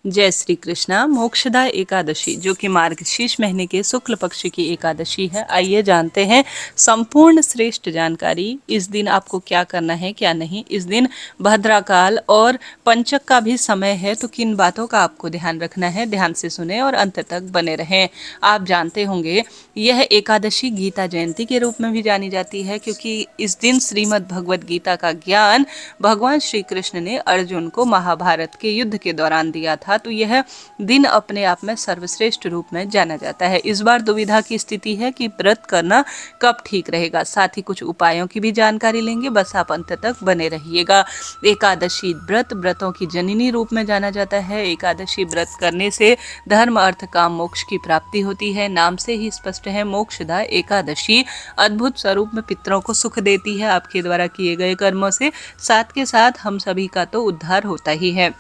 जय श्री कृष्णा। मोक्षदा एकादशी जो कि मार्गशीर्ष महीने के शुक्ल पक्ष की एकादशी है, आइए जानते हैं संपूर्ण श्रेष्ठ जानकारी। इस दिन आपको क्या करना है क्या नहीं। इस दिन भद्राकाल और पंचक का भी समय है, तो किन बातों का आपको ध्यान रखना है, ध्यान से सुने और अंत तक बने रहें। आप जानते होंगे यह एकादशी गीता जयंती के रूप में भी जानी जाती है, क्योंकि इस दिन श्रीमद् भगवद गीता का ज्ञान भगवान श्री कृष्ण ने अर्जुन को महाभारत के युद्ध के दौरान दिया था। तो यह दिन अपने आप में सर्वश्रेष्ठ रूप में जाना जाता है। इस बार दुविधा की स्थिति है कि व्रत करना कब ठीक रहेगा, साथ ही कुछ उपायों की भी जानकारी लेंगे, बस आप अंत तक बने रहिएगा। एकादशी व्रत व्रतों की जननी रूप में जाना जाता है। एकादशी व्रत करने से धर्म अर्थ काम मोक्ष की प्राप्ति होती है। नाम से ही स्पष्ट है, मोक्षदा एकादशी अद्भुत स्वरूप में पितरों को सुख देती है आपके द्वारा किए गए कर्मों से, साथ के साथ हम सभी का तो उद्धार होता ही है।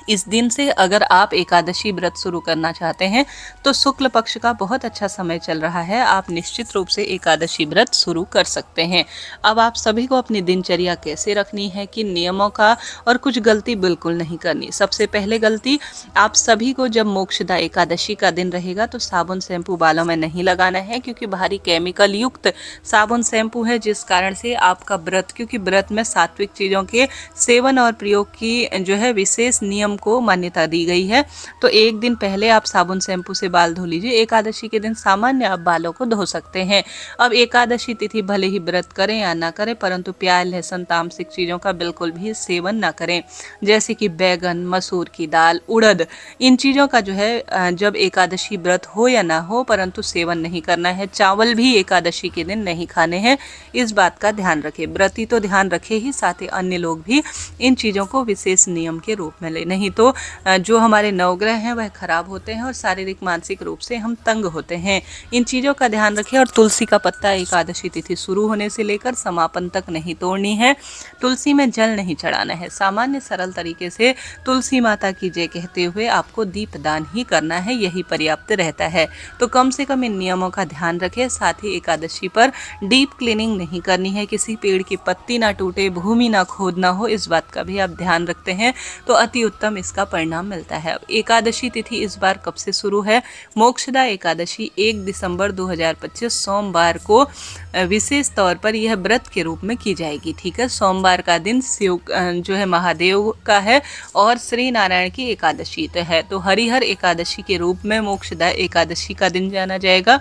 इस दिन से अगर आप एकादशी व्रत शुरू करना चाहते हैं तो शुक्ल पक्ष का बहुत अच्छा समय चल रहा है, आप निश्चित रूप से एकादशी व्रत शुरू कर सकते हैं। अब आप सभी को अपनी दिनचर्या कैसे रखनी है, कि नियमों का और कुछ गलती बिल्कुल नहीं करनी। सबसे पहले गलती, आप सभी को जब मोक्षदा एकादशी का दिन रहेगा तो साबुन शैम्पू बालों में नहीं लगाना है, क्योंकि भारी केमिकल युक्त साबुन शैम्पू है, जिस कारण से आपका व्रत, क्योंकि व्रत में सात्विक चीज़ों के सेवन और प्रयोग की जो है विशेष नियम को मान्यता दी गई है। तो एक दिन पहले आप साबुन शैम्पू से बाल धो लीजिए। एकादशी के दिन सामान्य आप बालों को धो सकते हैं। अब एकादशी तिथि भले ही व्रत करें या ना करें, परंतु प्याज लहसुन तामसिक चीज़ों का बिल्कुल भी सेवन ना करें, जैसे कि बैगन, मसूर की दाल, उड़द, इन चीज़ों का जो है जब एकादशी व्रत हो या ना हो, परंतु सेवन नहीं करना है। चावल भी एकादशी के दिन नहीं खाने हैं, इस बात का ध्यान रखें। व्रती तो ध्यान रखे ही, साथ ही अन्य लोग भी इन चीज़ों को विशेष नियम के रूप में ले, नहीं तो जो हमारे नवग्रह हैं वह खराब होते हैं और शारीरिक मानसिक रूप से हम तंग होते हैं। इन चीज़ों का ध्यान रखें। और तुलसी का पत्ता एकादशी तिथि शुरू होने से लेकर समापन तक नहीं तोड़नी है। तुलसी में जल नहीं चढ़ाना है। सामान्य सरल तरीके से तुलसी माता की जय कहते हुए आपको दीपदान ही करना है, यही पर्याप्त रहता है। तो कम से कम इन नियमों का ध्यान रखें। साथ ही एकादशी पर डीप क्लीनिंग नहीं करनी है, किसी पेड़ की पत्ती ना टूटे, भूमि ना खोदना हो, इस बात का भी आप ध्यान रखते हैं तो अति उत्तम इसका परिणाम मिलता है। एकादशी तिथि इस बार कब से शुरू है? मोक्षदा एकादशी 1 दिसंबर 2025 सोमवार को विशेष तौर पर यह व्रत के रूप में की जाएगी। ठीक है, सोमवार का दिन शिव जो है महादेव का है और श्री नारायण की एकादशी है, तो हरिहर एकादशी के रूप में मोक्षदा एकादशी का दिन जाना जाएगा।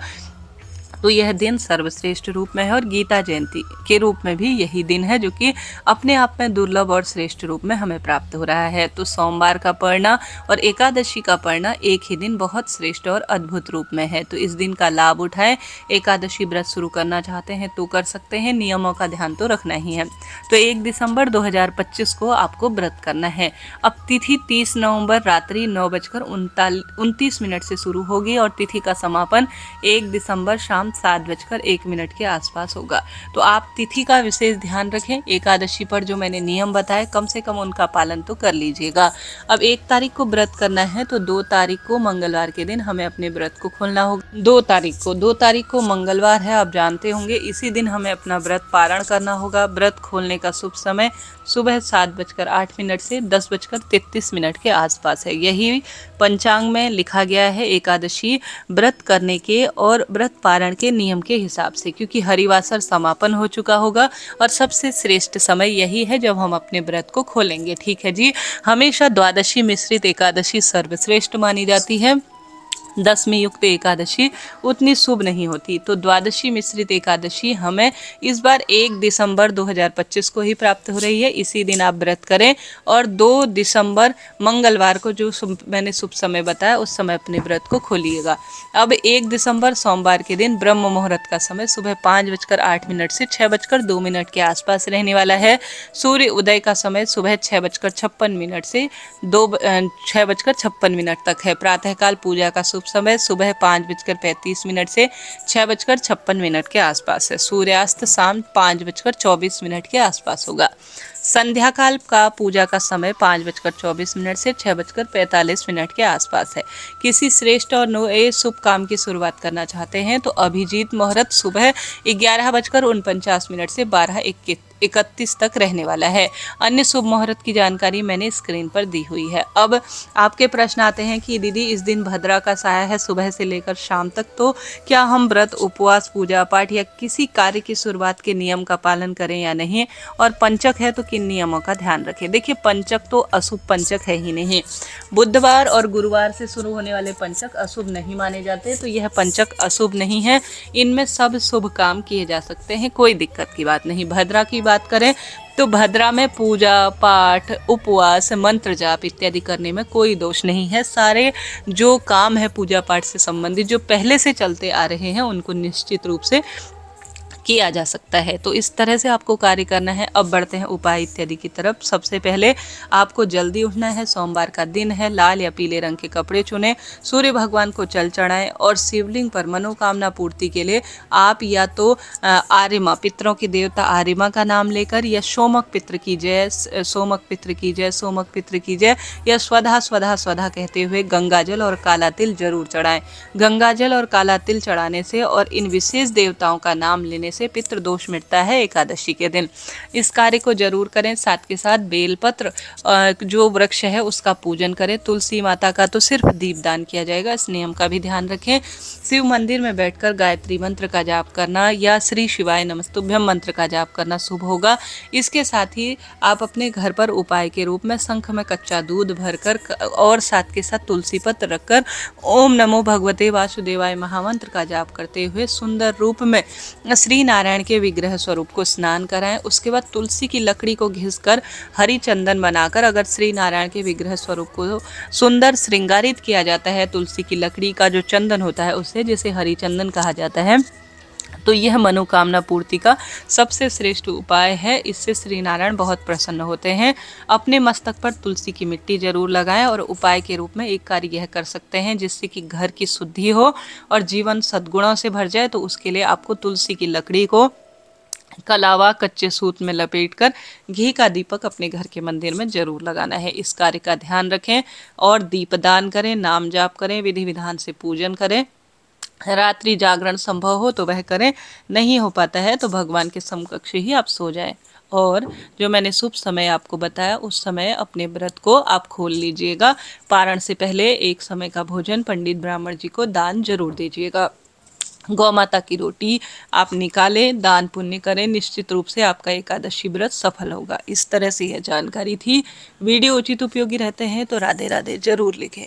तो यह दिन सर्वश्रेष्ठ रूप में है और गीता जयंती के रूप में भी यही दिन है, जो कि अपने आप में दुर्लभ और श्रेष्ठ रूप में हमें प्राप्त हो रहा है। तो सोमवार का पढ़ना और एकादशी का पढ़ना एक ही दिन बहुत श्रेष्ठ और अद्भुत रूप में है, तो इस दिन का लाभ उठाएं। एकादशी व्रत शुरू करना चाहते हैं तो कर सकते हैं, नियमों का ध्यान तो रखना ही है। तो 1 दिसंबर 2025 को आपको व्रत करना है। अब तिथि 30 नवंबर रात्रि 9:29 से शुरू होगी और तिथि का समापन 1 दिसंबर शाम 7:01 के आसपास होगा। तो आप तिथि का विशेष ध्यान रखें। एकादशी पर जो मैंने नियम बताए कम से कम उनका पालन तो कर लीजिएगा। अब 1 तारीख को व्रत करना है, तो 2 तारीख को मंगलवार के दिन हमें अपने व्रत को खोलना होगा। 2 तारीख को मंगलवार है, आप जानते होंगे। इसी दिन हमें अपना व्रत पारण करना होगा। व्रत खोलने का शुभ समय सुबह 7:08 से 10:33 के आसपास है। यही पंचांग में लिखा गया है एकादशी व्रत करने के और व्रत पारण के नियम के हिसाब से, क्योंकि हरिवासर समापन हो चुका होगा और सबसे श्रेष्ठ समय यही है जब हम अपने व्रत को खोलेंगे। ठीक है जी। हमेशा द्वादशी मिश्रित एकादशी सर्वश्रेष्ठ मानी जाती है, दशमी युक्त एकादशी उतनी शुभ नहीं होती। तो द्वादशी मिश्रित एकादशी हमें इस बार 1 दिसंबर 2025 को ही प्राप्त हो रही है। इसी दिन आप व्रत करें और 2 दिसंबर मंगलवार को जो मैंने शुभ समय बताया उस समय अपने व्रत को खोलिएगा। अब 1 दिसंबर सोमवार के दिन ब्रह्म मुहूर्त का समय सुबह 5:08 से 6:02 के आसपास रहने वाला है। सूर्य उदय का समय सुबह 6:56 से 6:56 तक है। प्रातःकाल पूजा का शुभ समय सुबह 5:35 से 6:56 के आसपास है। सूर्यास्त शाम 5:24 के आसपास होगा। संध्या काल का पूजा का समय 5:24 से 6:45 के आसपास है। किसी श्रेष्ठ और नए शुभ काम की शुरुआत करना चाहते हैं तो अभिजीत मुहूर्त सुबह 11:49 से 12:21 31 तक रहने वाला है। अन्य शुभ मुहूर्त की जानकारी मैंने स्क्रीन पर दी हुई है। अब आपके प्रश्न आते हैं कि दीदी इस दिन भद्रा का साया है सुबह से लेकर शाम तक, तो क्या हम व्रत, उपवास, पूजा पाठ या किसी कार्य की शुरुआत के नियम का पालन करें या नहीं, और पंचक है तो किन नियमों का ध्यान रखें। देखिए, पंचक तो अशुभ पंचक है ही नहीं। बुधवार और गुरुवार से शुरू होने वाले पंचक अशुभ नहीं माने जाते, तो यह पंचक अशुभ नहीं है। इनमें सब शुभ काम किए जा सकते हैं, कोई दिक्कत की बात नहीं। भद्रा की बात करें तो भद्रा में पूजा पाठ, उपवास, मंत्र जाप इत्यादि करने में कोई दोष नहीं है। सारे जो काम है पूजा पाठ से संबंधित जो पहले से चलते आ रहे हैं उनको निश्चित रूप से किया जा सकता है। तो इस तरह से आपको कार्य करना है। अब बढ़ते हैं उपाय इत्यादि की तरफ। सबसे पहले आपको जल्दी उठना है, सोमवार का दिन है, लाल या पीले रंग के कपड़े चुनें, सूर्य भगवान को जल चढ़ाएं और शिवलिंग पर मनोकामना पूर्ति के लिए आप या तो आर्यमा, पितरों के देवता आर्यमा का नाम लेकर, या सोमक पितृ की जय, सोमक पितृ की जय, सोमक पितृ की जय, या स्वधा स्वधा स्वधा कहते हुए गंगाजल और काला तिल जरूर चढ़ाएं। गंगाजल और काला तिल चढ़ाने से और इन विशेष देवताओं का नाम लेने से पितृदोष मिटता है एकादशी के दिन। इस कार्य को जरूर करें। साथ के साथ बेलपत्र जो वृक्ष है उसका पूजन करें। तुलसी माता का तो सिर्फ दीपदान किया जाएगा, इस नियम का भी ध्यान रखें। शिव मंदिर में बैठकर गायत्री मंत्र का जाप करना या श्री शिवाय नमस्तुभ्यम मंत्र का जाप करना शुभ होगा। इसके साथ ही आप अपने घर पर उपाय के रूप में शंख में कच्चा दूध भरकर और साथ के साथ तुलसी पत्र रखकर ओम नमो भगवते वासुदेवाय महामंत्र का जाप करते हुए सुंदर रूप में श्री नारायण के विग्रह स्वरूप को स्नान कराएं। उसके बाद तुलसी की लकड़ी को घिसकर हरी चंदन बनाकर, अगर श्री नारायण के विग्रह स्वरूप को सुंदर श्रृंगारित किया जाता है तुलसी की लकड़ी का जो चंदन होता है उससे, जिसे हरी चंदन कहा जाता है, तो यह मनोकामना पूर्ति का सबसे श्रेष्ठ उपाय है। इससे श्री नारायण बहुत प्रसन्न होते हैं। अपने मस्तक पर तुलसी की मिट्टी जरूर लगाएं और उपाय के रूप में एक कार्य यह कर सकते हैं जिससे कि घर की शुद्धि हो और जीवन सद्गुणों से भर जाए। तो उसके लिए आपको तुलसी की लकड़ी को कलावा कच्चे सूत में लपेटकर घी का दीपक अपने घर के मंदिर में जरूर लगाना है। इस कार्य का ध्यान रखें और दीपदान करें, नाम जाप करें, विधि विधान से पूजन करें। रात्रि जागरण संभव हो तो वह करें, नहीं हो पाता है तो भगवान के समकक्ष ही आप सो जाएं। और जो मैंने शुभ समय आपको बताया उस समय अपने व्रत को आप खोल लीजिएगा। पारण से पहले एक समय का भोजन पंडित ब्राह्मण जी को दान जरूर दीजिएगा। गौ माता की रोटी आप निकालें, दान पुण्य करें, निश्चित रूप से आपका एकादशी व्रत सफल होगा। इस तरह से यह जानकारी थी। वीडियो उचित उपयोगी रहते हैं तो राधे राधे जरूर लिखें।